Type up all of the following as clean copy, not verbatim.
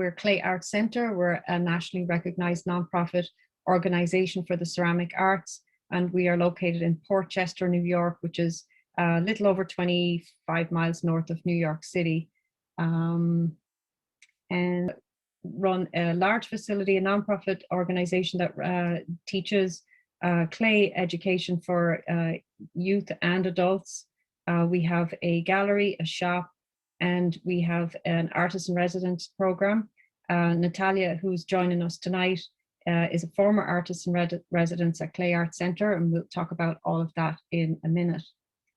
we're Clay Arts Center. We're a nationally recognized nonprofit organization for the ceramic arts, and we are located in Port Chester, New York, which is a little over 25 miles north of New York City. And run a large facility, a nonprofit organization that teaches clay education for youth and adults. We have a gallery, a shop, and we have an artist in residence program. Natalia, who's joining us tonight, is a former artist in residence at Clay Arts Center, and we'll talk about all of that in a minute.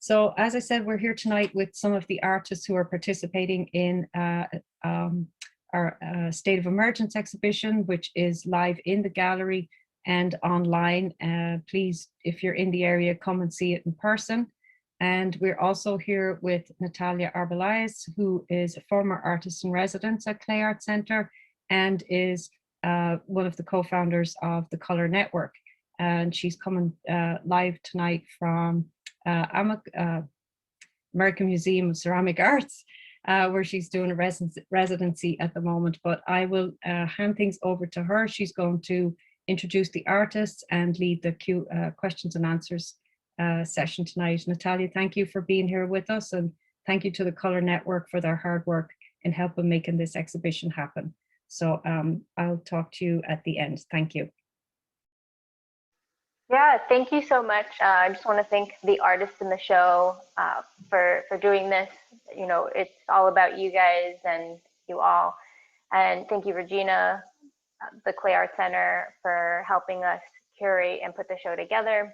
So as I said, we're here tonight with some of the artists who are participating in our State of Emergence exhibition, which is live in the gallery and online. Please, if you're in the area, come and see it in person. And we're also here with Natalia Arbelaez, who is a former artist in residence at Clay Arts Center and is one of the co-founders of the Color Network. And she's coming live tonight from American Museum of Ceramic Arts, where she's doing a residency at the moment. But I will hand things over to her. She's going to introduce the artists and lead the questions and answers session tonight. Natalia, thank you for being here with us, and thank you to the Color Network for their hard work in helping making this exhibition happen. So I'll talk to you at the end. Thank you. Yeah, thank you so much. I just want to thank the artists in the show for doing this. You know, it's all about you guys and you all. And thank you, Regina, the Clay Arts Center, for helping us curate and put the show together.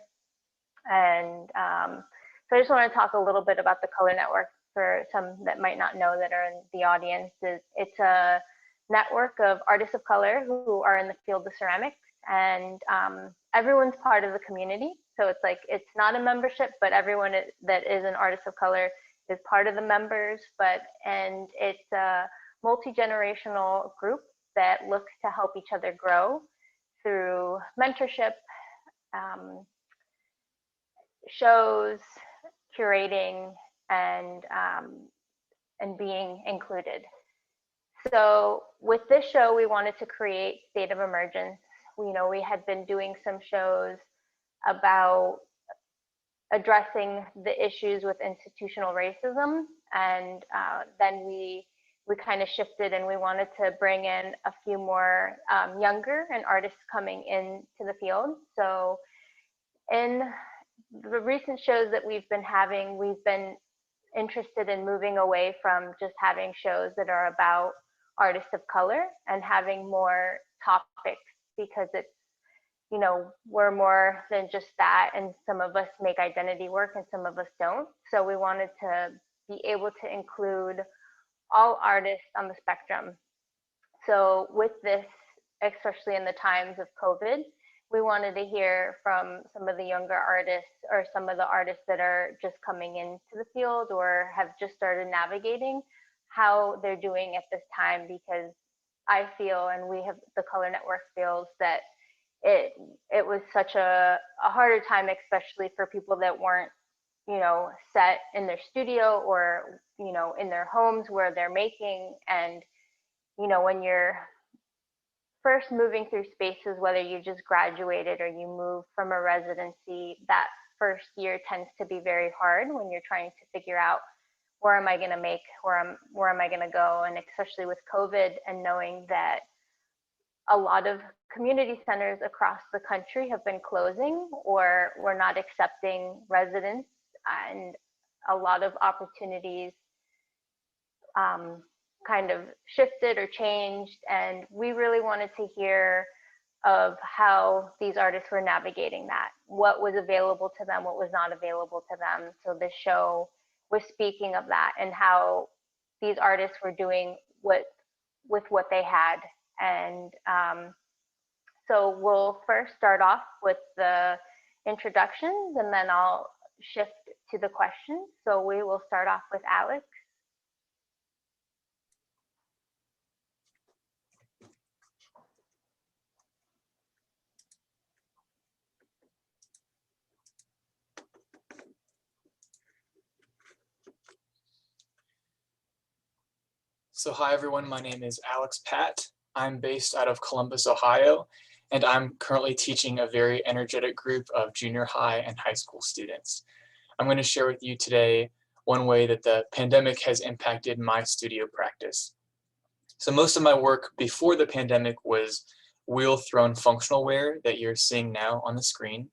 And so I just want to talk a little bit about the Color Network for some that might not know that are in the audience. It's a network of artists of color who are in the field of ceramics, and everyone's part of the community. So it's like, it's not a membership, but everyone that is an artist of color is part of the members. And it's a multi-generational group that looks to help each other grow through mentorship, shows, curating, and being included. So with this show, we wanted to create State of Emergence. We had been doing some shows about addressing the issues with institutional racism, and then we kind of shifted and we wanted to bring in a few more younger and artists coming into the field. So in the recent shows that we've been having, we've been interested in moving away from just having shows that are about artists of color and having more topics, because it's, we're more than just that, and some of us make identity work and some of us don't. So we wanted to be able to include all artists on the spectrum. So with this, especially in the times of COVID, we wanted to hear from some of the younger artists, or some of the artists that are just coming into the field or have just started navigating, how they're doing at this time, because I feel, and we have, the Color Network feels, that it was such a harder time, especially for people that weren't, set in their studio or, in their homes where they're making. And, when you're first moving through spaces, whether you just graduated or you move from a residency, that first year tends to be very hard when you're trying to figure out, where am I going to make, where am I going to go? And especially with COVID, and knowing that a lot of community centers across the country have been closing, or we're not accepting residents, and a lot of opportunities kind of shifted or changed. And we really wanted to hear of how these artists were navigating that, what was available to them, what was not available to them. So this show was speaking of that, and how these artists were doing with what they had. And so we'll first start off with the introductions, and then I'll shift to the questions. So we will start off with Alex. So hi everyone, my name is Alex Pat. I'm based out of Columbus, Ohio, and I'm currently teaching a very energetic group of junior high and high school students. I'm going to share with you today one way that the pandemic has impacted my studio practice. So most of my work before the pandemic was wheel-thrown functional ware that you're seeing now on the screen.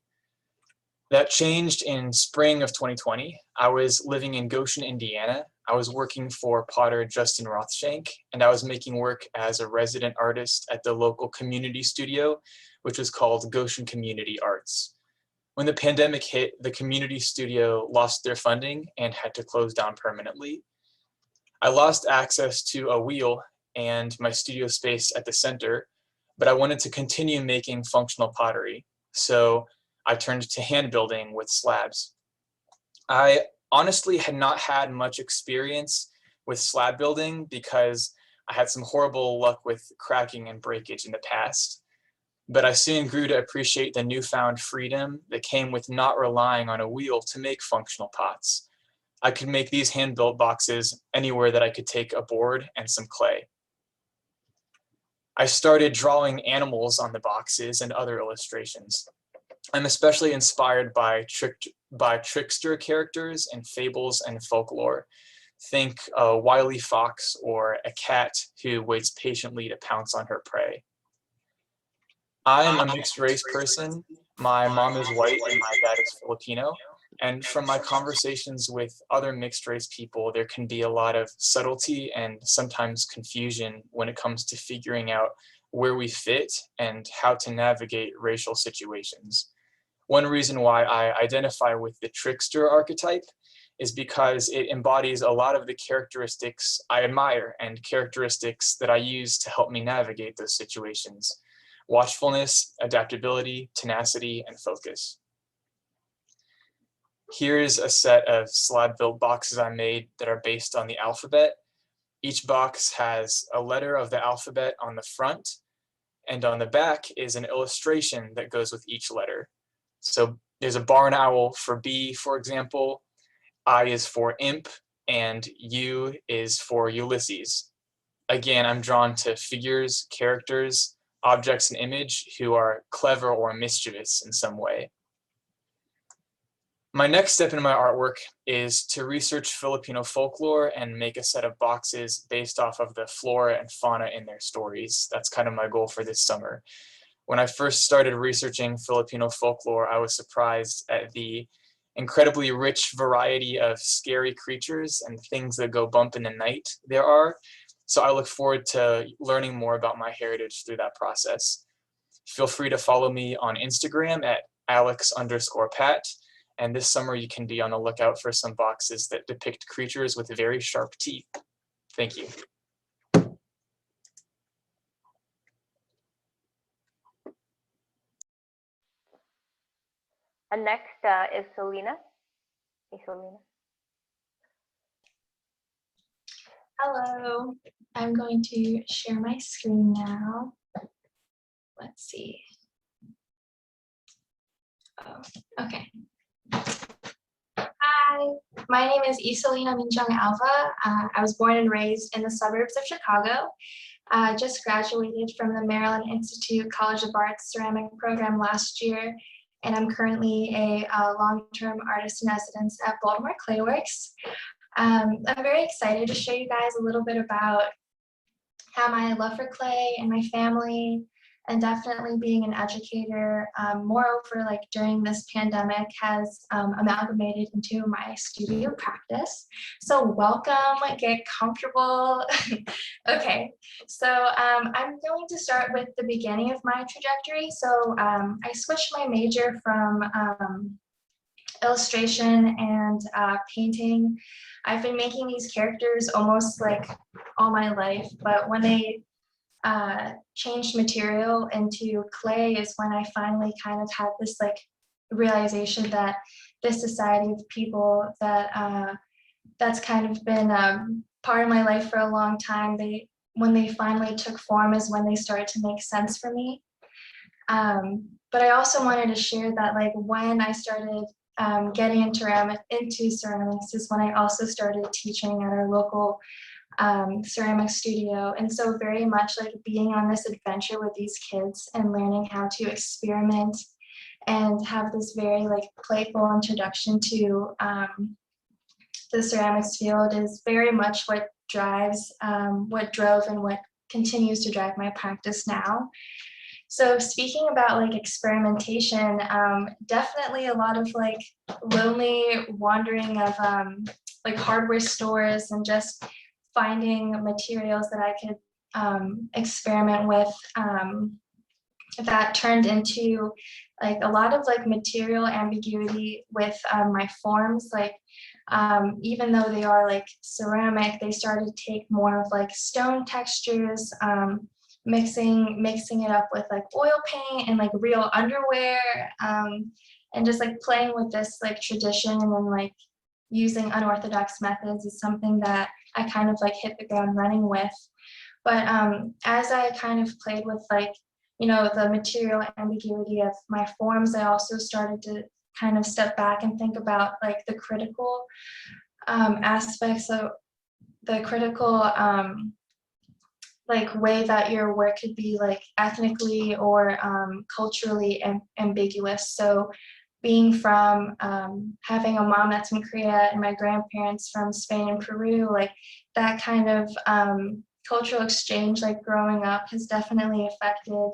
That changed in spring of 2020. I was living in Goshen, Indiana. I was working for potter Justin Rothshank, and I was making work as a resident artist at the local community studio, which was called Goshen Community Arts. When the pandemic hit, the community studio lost their funding and had to close down permanently. I lost access to a wheel and my studio space at the center, but I wanted to continue making functional pottery. So I turned to hand building with slabs. I honestly had not had much experience with slab building because I had some horrible luck with cracking and breakage in the past. But I soon grew to appreciate the newfound freedom that came with not relying on a wheel to make functional pots. I could make these hand-built boxes anywhere that I could take a board and some clay. I started drawing animals on the boxes and other illustrations. I'm especially inspired by trickster characters in fables and folklore. Think a wily fox or a cat who waits patiently to pounce on her prey. I'm a mixed race person. My mom is white and my dad is Filipino. And from my conversations with other mixed race people, there can be a lot of subtlety and sometimes confusion when it comes to figuring out where we fit and how to navigate racial situations. One reason why I identify with the trickster archetype is because it embodies a lot of the characteristics I admire and characteristics that I use to help me navigate those situations: watchfulness, adaptability, tenacity, and focus. Here's a set of slab-built boxes I made that are based on the alphabet. Each box has a letter of the alphabet on the front, and on the back is an illustration that goes with each letter. So there's a barn owl for B, for example. I is for imp, and U is for Ulysses. Again, I'm drawn to figures, characters, objects, and image who are clever or mischievous in some way. My next step in my artwork is to research Filipino folklore and make a set of boxes based off of the flora and fauna in their stories. That's kind of my goal for this summer. When I first started researching Filipino folklore, I was surprised at the incredibly rich variety of scary creatures and things that go bump in the night there are. So I look forward to learning more about my heritage through that process. Feel free to follow me on Instagram at alex_pat. And this summer you can be on the lookout for some boxes that depict creatures with very sharp teeth. Thank you. And next is Selena. Hey, Selena. Hello, I'm going to share my screen now. Let's see. Oh, okay. Hi, my name is Iselina Minjung Alva. I was born and raised in the suburbs of Chicago. I just graduated from the Maryland Institute College of Arts ceramic program last year, and I'm currently a long-term artist in residence at Baltimore Clayworks. I'm very excited to show you guys a little bit about how my love for clay and my family, and definitely being an educator, moreover, like during this pandemic, has amalgamated into my studio practice. So welcome, get comfortable. Okay, so I'm going to start with the beginning of my trajectory. So I switched my major from illustration and painting. I've been making these characters almost like all my life, but when they changed material into clay is when I finally kind of had this like realization that this society of people that that's kind of been part of my life for a long time, when they finally took form is when they started to make sense for me. But I also wanted to share that like when I started getting into ceramics is when I also started teaching at our local ceramic studio. And so very much like being on this adventure with these kids and learning how to experiment and have this very like playful introduction to the ceramics field is very much what drives, what drove and what continues to drive my practice now. So speaking about like experimentation, definitely a lot of like lonely wandering of like hardware stores and just finding materials that I could experiment with, that turned into like a lot of like material ambiguity with my forms. Like even though they are like ceramic, they started to take more of like stone textures, mixing it up with like oil paint and like real underwear, and just like playing with this like tradition and then like using unorthodox methods is something that I kind of like hit the ground running with. But as I kind of played with like, you know, the material ambiguity of my forms, I also started to kind of step back and think about like the critical aspects of the critical like way that your work could be like ethnically or culturally ambiguous. So being from having a mom that's from Korea and my grandparents from Spain and Peru, like that kind of cultural exchange, like growing up, has definitely affected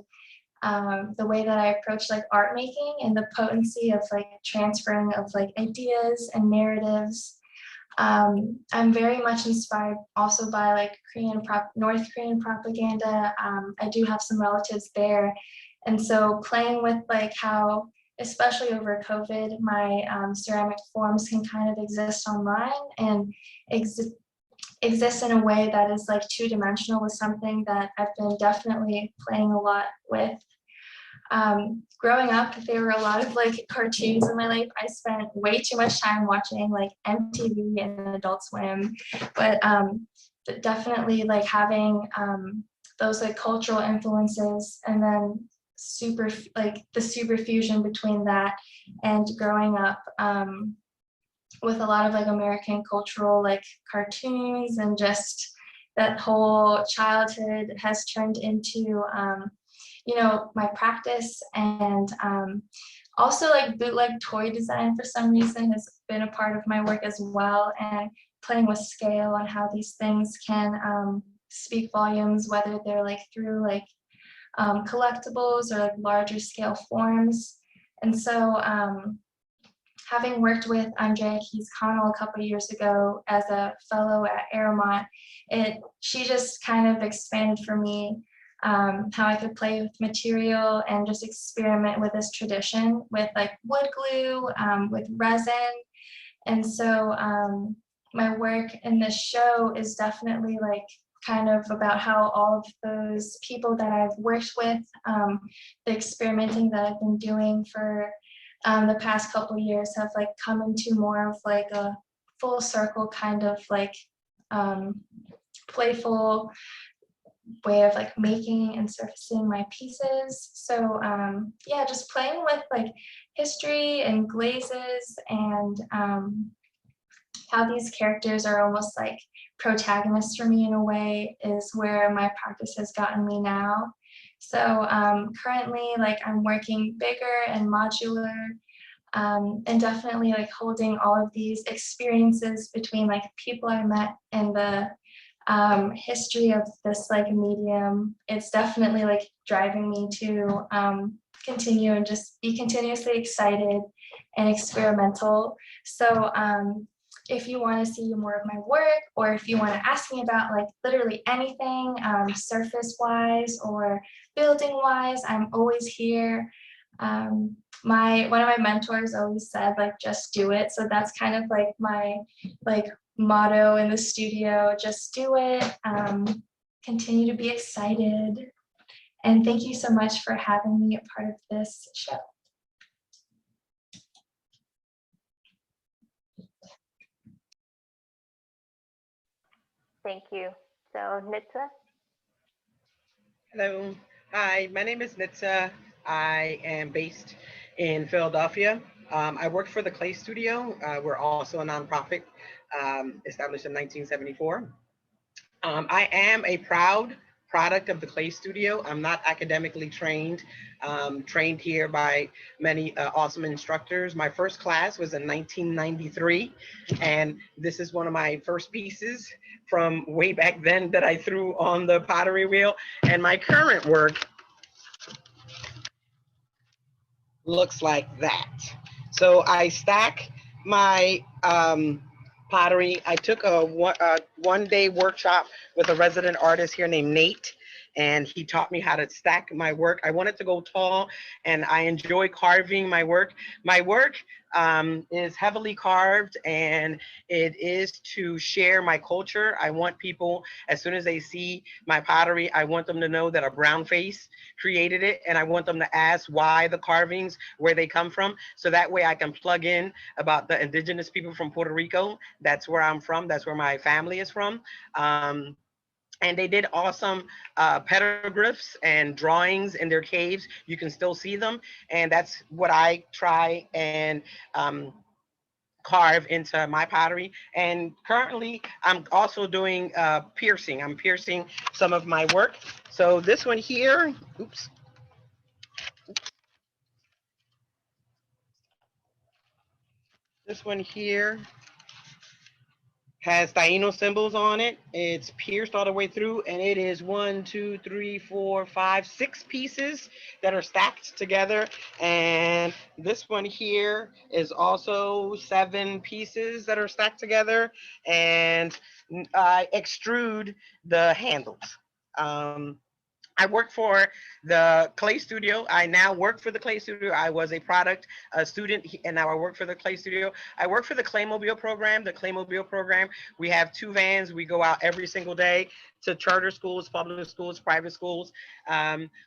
the way that I approach like art making and the potency of like transferring of like ideas and narratives. I'm very much inspired also by like North Korean propaganda. I do have some relatives there. And so playing with like how, especially over COVID, my ceramic forms can kind of exist online and exist in a way that is like two-dimensional was something that I've been definitely playing a lot with. Growing up, there were a lot of like cartoons in my life. I spent way too much time watching like MTV and Adult Swim, but definitely like having those like cultural influences and then the super fusion between that and growing up with a lot of like American cultural like cartoons, and just that whole childhood has turned into you know, my practice. And also like bootleg toy design for some reason has been a part of my work as well, and playing with scale and how these things can speak volumes, whether they're like through like collectibles or like larger scale forms. And so having worked with Andrea Keys-Connell a couple of years ago as a fellow at Aramont, she just kind of expanded for me how I could play with material and just experiment with this tradition with like wood glue, with resin. And so my work in this show is definitely like kind of about how all of those people that I've worked with, the experimenting that I've been doing for the past couple of years have like come into more of like a full circle kind of like playful way of like making and surfacing my pieces. So yeah, just playing with like history and glazes and how these characters are almost like protagonists for me in a way is where my practice has gotten me now. So currently like I'm working bigger and modular, and definitely like holding all of these experiences between like people I met and the history of this like medium. It's definitely like driving me to continue and just be continuously excited and experimental. So if you want to see more of my work, or if you want to ask me about like literally anything surface wise or building wise, I'm always here. One of my mentors always said like just do it, so that's kind of like my like motto in the studio, just do it, continue to be excited. And thank you so much for having me a part of this show. Thank you. So Nitsa? Hello. Hi, my name is Nitsa. I am based in Philadelphia. I work for the Clay Studio. We're also a nonprofit established in 1974. I am a proud product of the Clay Studio. I'm not academically trained, trained here by many awesome instructors. My first class was in 1993, and this is one of my first pieces from way back then that I threw on the pottery wheel. And my current work looks like that. So I stack my pottery. I took a one-day workshop with a resident artist here named Nate, and he taught me how to stack my work. I wanted to go tall, and I enjoy carving my work. My work is heavily carved, and it is to share my culture. I want people, as soon as they see my pottery, I want them to know that a brown face created it, and I want them to ask why the carvings, where they come from, so that way I can plug in about the indigenous people from Puerto Rico. That's where I'm from. That's where my family is from. And they did awesome petroglyphs and drawings in their caves. You can still see them, and that's what I try and carve into my pottery. And currently, I'm also doing piercing. I'm piercing some of my work. So this one here, oops. This one here has Taino symbols on it. It's pierced all the way through, and it is 1, 2, 3, 4, 5, 6 pieces that are stacked together. And this one here is also 7 pieces that are stacked together, and I extrude the handles. I work for the Clay Studio. I now work for the Clay Studio. I was a student, and now I work for the Clay Studio. I work for the Claymobile program. The Claymobile program, we have 2 vans. We go out every single day to charter schools, public schools, private schools.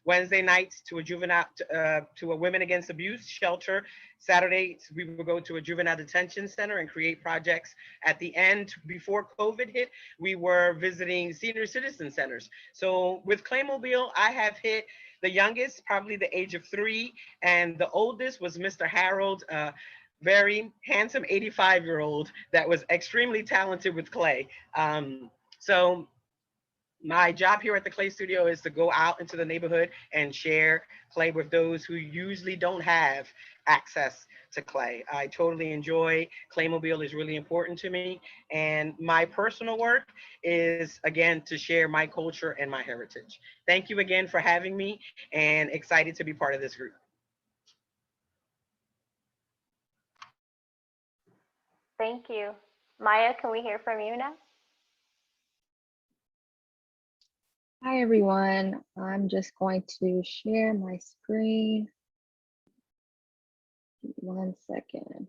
Wednesday nights to a juvenile, to a women against abuse shelter. Saturdays, we will go to a juvenile detention center and create projects. At the end, before COVID hit, we were visiting senior citizen centers. So with Claymobile, I have hit the youngest, probably the age of 3, and the oldest was Mr. Harold, very handsome 85-year-old that was extremely talented with clay. So my job here at the Clay Studio is to go out into the neighborhood and share clay with those who usually don't have access to clay. I totally enjoy Claymobile, is really important to me. And my personal work is, again, to share my culture and my heritage. Thank you again for having me, and excited to be part of this group. Thank you. Maya, can we hear from you now? Hi, everyone. I'm just going to share my screen. 1 second.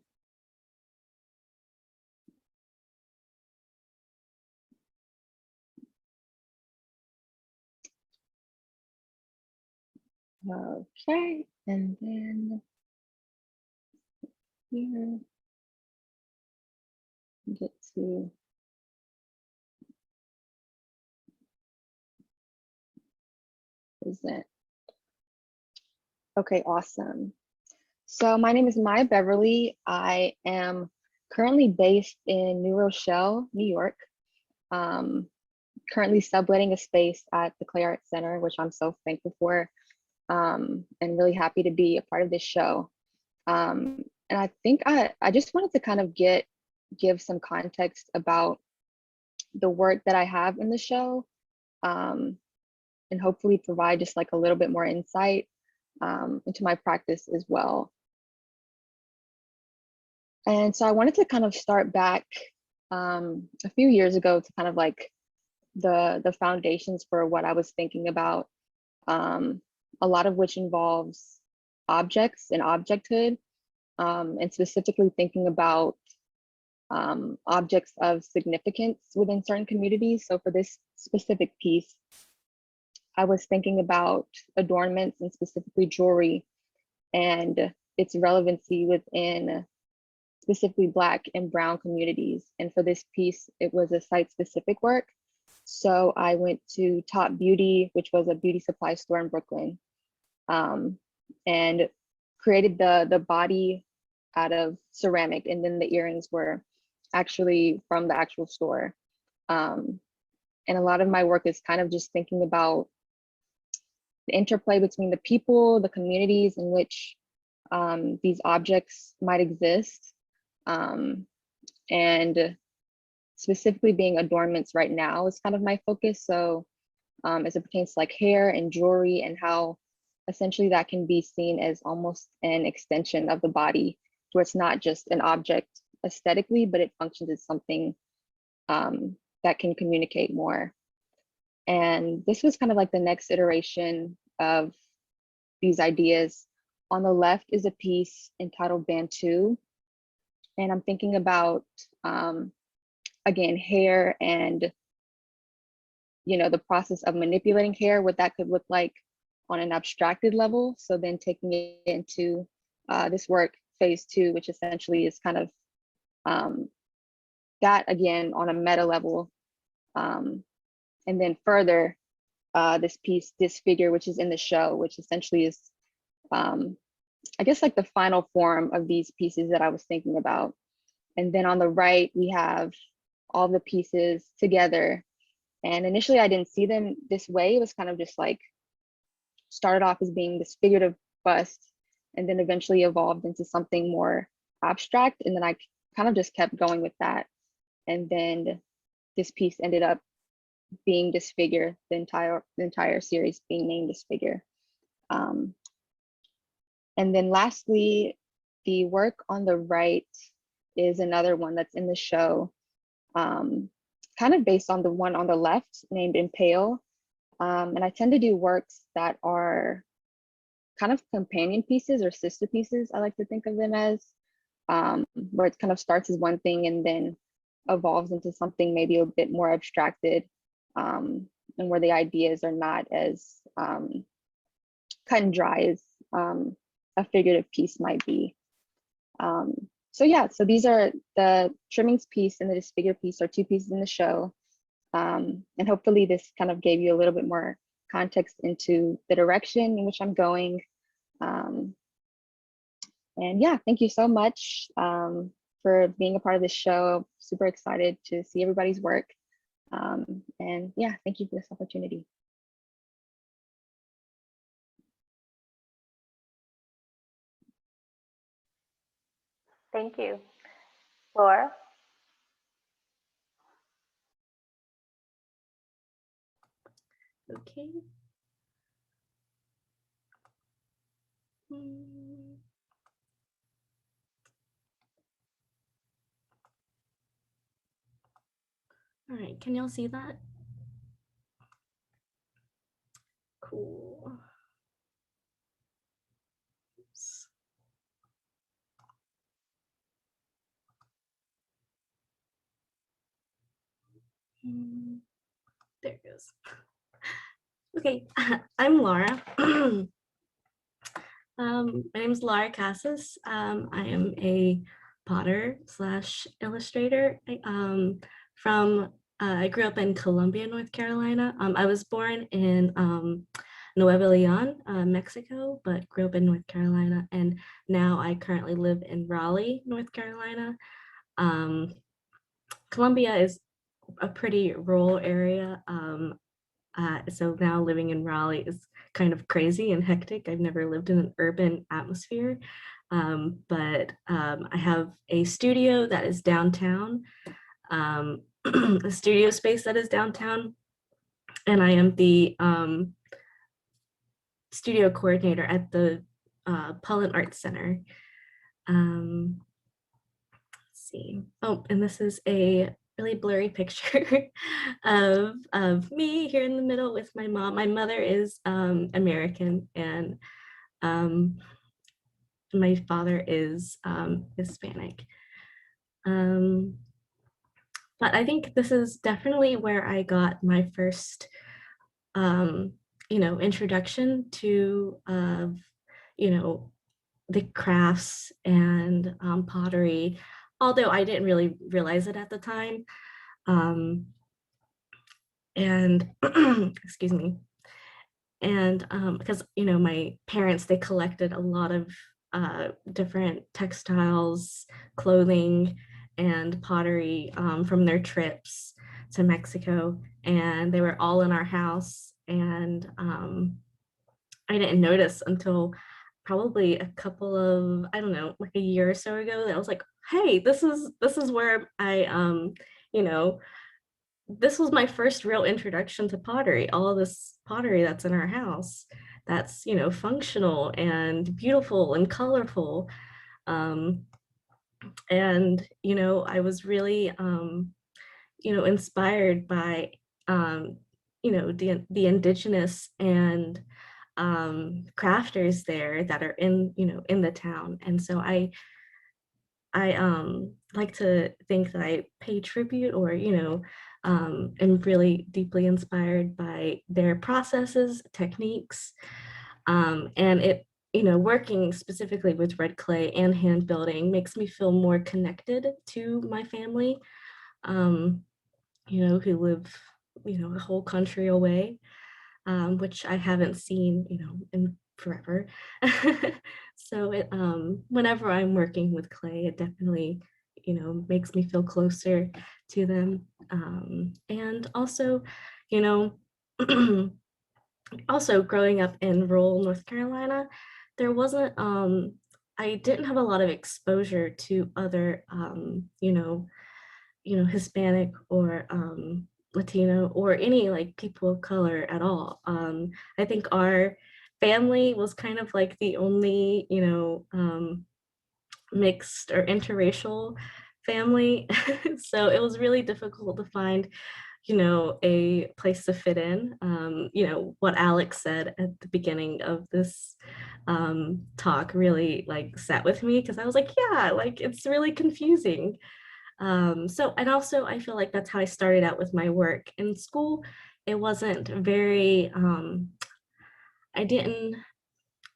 Okay, and then here, get to present. Okay, awesome. So my name is Maya Beverly. I am currently based in New Rochelle, New York. Currently subletting a space at the Clay Arts Center, which I'm so thankful for, and really happy to be a part of this show. And I think I just wanted to kind of give some context about the work that I have in the show, and hopefully provide just like a little bit more insight into my practice as well. And so I wanted to kind of start back a few years ago to kind of like the foundations for what I was thinking about, a lot of which involves objects and objecthood, and specifically thinking about objects of significance within certain communities. So for this specific piece, I was thinking about adornments and specifically jewelry and its relevancy within specifically Black and Brown communities. And for this piece, it was a site-specific work. So I went to Top Beauty, which was a beauty supply store in Brooklyn, and created the body out of ceramic, and then the earrings were actually from the actual store. And a lot of my work is kind of just thinking about the interplay between the people, the communities in which these objects might exist, and specifically being adornments right now is kind of my focus. So as it pertains to like hair and jewelry, and how essentially that can be seen as almost an extension of the body, where it's not just an object aesthetically, but it functions as something that can communicate more. And this was kind of like the next iteration of these ideas. On the left is a piece entitled Bantu. And I'm thinking about, again, hair and, you know, the process of manipulating hair, what that could look like on an abstracted level. So then taking it into this work, phase 2, which essentially is kind of that again on a meta level. And then further, this piece, This Figure, which is in the show, which essentially is, I guess, like the final form of these pieces that I was thinking about. And then on the right, we have all the pieces together. And initially I didn't see them this way. It was kind of just like, started off as being this figurative bust, and then eventually evolved into something more abstract. And then I kind of just kept going with that. And then this piece ended up being This Figure, the entire series being named This Figure. And then lastly, the work on the right is another one that's in the show, kind of based on the one on the left named Impale. And I tend to do works that are kind of companion pieces or sister pieces, I like to think of them as, where it kind of starts as one thing and then evolves into something maybe a bit more abstracted, and where the ideas are not as cut and dry as a figurative piece might be. So yeah, so these are the trimmings piece and the disfigure piece are 2 pieces in the show. And hopefully this kind of gave you a little bit more context into the direction in which I'm going. And yeah, thank you so much for being a part of this show. Super excited to see everybody's work. And yeah, thank you for this opportunity. Thank you. Laura? Okay. All right, can y'all see that? Cool. Oops. There it goes. Okay, I'm Laura. My name is Laura Cassis. I am a potter slash illustrator. I grew up in Columbia, North Carolina. I was born in Nuevo Leon, Mexico, but grew up in North Carolina. And now I currently live in Raleigh, North Carolina. Columbia is a pretty rural area. So now living in Raleigh is kind of crazy and hectic. I've never lived in an urban atmosphere, but I have a studio that is downtown, a studio space that is downtown, and I am the studio coordinator at the Pollen Arts Center. Let's see. Oh, and this is a really blurry picture of me here in the middle with my mom. My mother is American, and my father is Hispanic. But I think this is definitely where I got my first, introduction to, the crafts and pottery, although I didn't really realize it at the time. And excuse me. And because, my parents, they collected a lot of different textiles, clothing, and pottery from their trips. to Mexico, and they were all in our house. And I didn't notice until probably a couple of, I don't know, like a year or so ago, that I was like, hey, this is where I you know, this was my first real introduction to pottery, all of this pottery that's in our house, that's, you know, functional and beautiful and colorful. And, you know, I was really, you know, inspired by, you know, the indigenous and crafters there that are in, you know, in the town. And so I like to think that I pay tribute, or, you know, am really deeply inspired by their processes, techniques, and it, you know, working specifically with red clay and hand building makes me feel more connected to my family, you know, who live, you know, a whole country away, which I haven't seen, you know, in forever. So it, whenever I'm working with clay, it definitely, you know, makes me feel closer to them. And also, you know, also growing up in rural North Carolina, there wasn't, I didn't have a lot of exposure to other, you know, Hispanic or Latino or any like people of color at all. I think our family was kind of like the only, you know, mixed or interracial family. So it was really difficult to find, you know, a place to fit in. You know, what Alex said at the beginning of this talk really like sat with me, because I was like, yeah, like it's really confusing. So, and also I feel like that's how I started out with my work in school. It wasn't very, I didn't,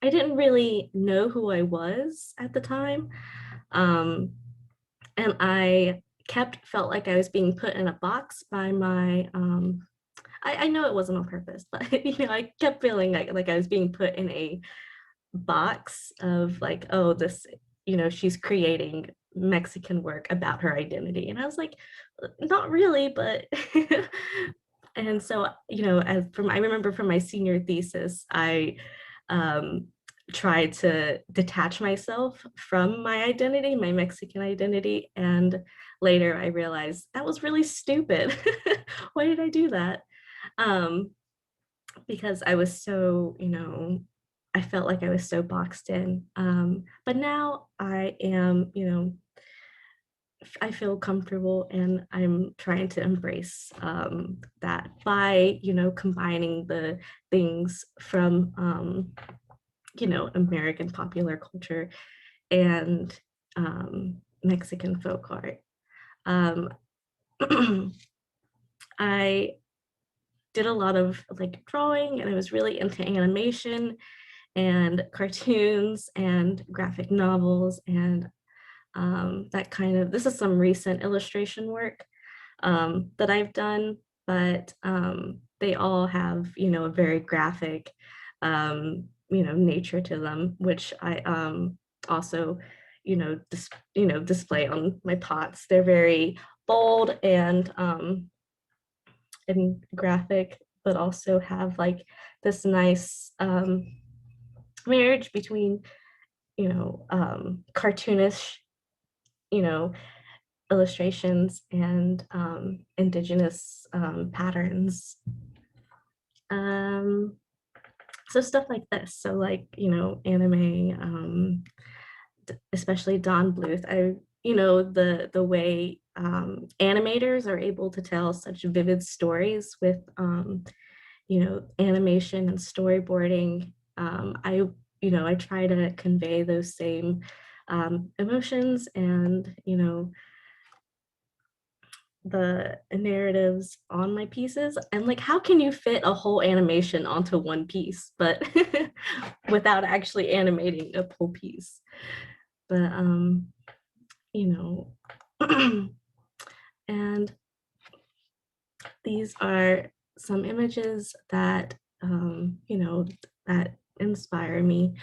I didn't really know who I was at the time. And I felt like I was being put in a box by my, I know it wasn't on purpose, but you know, I kept feeling like I was being put in a box of like, oh, this, you know, she's creating Mexican work about her identity. And I was like, not really, but and so, you know, as from, I remember from my senior thesis, I tried to detach myself from my identity, my Mexican identity. And later I realized that was really stupid. Why did I do that? Because I was so, you know, I felt like I was so boxed in. But now I am, you know, I feel comfortable, and I'm trying to embrace that by, you know, combining the things from, you know, American popular culture and Mexican folk art. I did a lot of like drawing, and I was really into animation and cartoons and graphic novels, and that kind of, this is some recent illustration work that I've done, but they all have, you know, a very graphic, you know, nature to them, which I also, you know, display on my pots. They're very bold and graphic, but also have like this nice marriage between, you know, cartoonish, you know, illustrations and indigenous patterns. So stuff like this. So like, you know, anime, especially Don Bluth. You know, the way animators are able to tell such vivid stories with, you know, animation and storyboarding. You know, I try to convey those same emotions and, you know, the narratives on my pieces. And like, how can you fit a whole animation onto one piece, but without actually animating a whole piece? But you know, and these are some images that you know, that inspire me.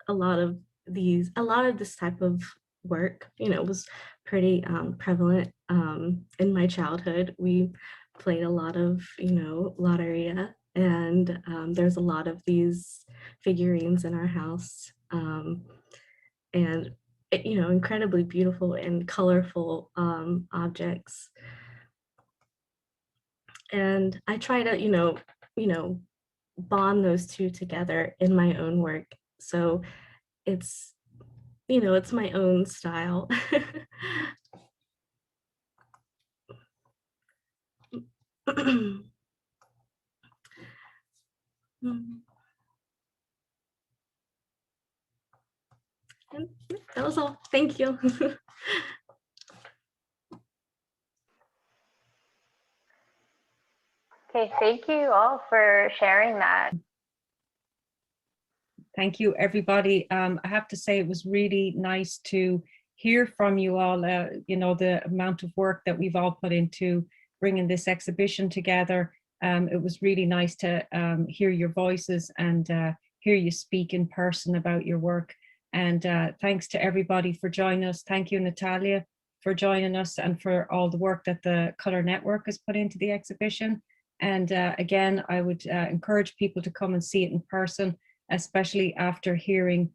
A lot of this type of work, was pretty prevalent in my childhood. We played a lot of, Lotteria, and there's a lot of these figurines in our house. And incredibly beautiful and colorful objects. And I try to, bond those two together in my own work. So it's, it's my own style. And that was all. Thank you. Okay, thank you all for sharing that. Thank you, everybody. I have to say it was really nice to hear from you all, the amount of work that we've all put into bringing this exhibition together. It was really nice to hear your voices and hear you speak in person about your work. And thanks to everybody for joining us. Thank you, Natalia, for joining us and for all the work that the Colour Network has put into the exhibition. And again, I would encourage people to come and see it in person, especially after hearing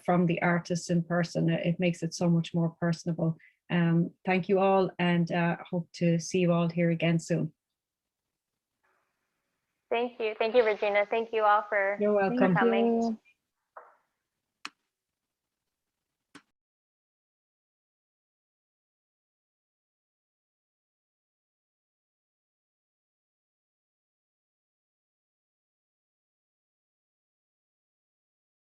from the artists in person. It makes it so much more personable. Thank you all, and hope to see you all here again soon. Thank you, Regina. Thank you all for You're welcome. coming.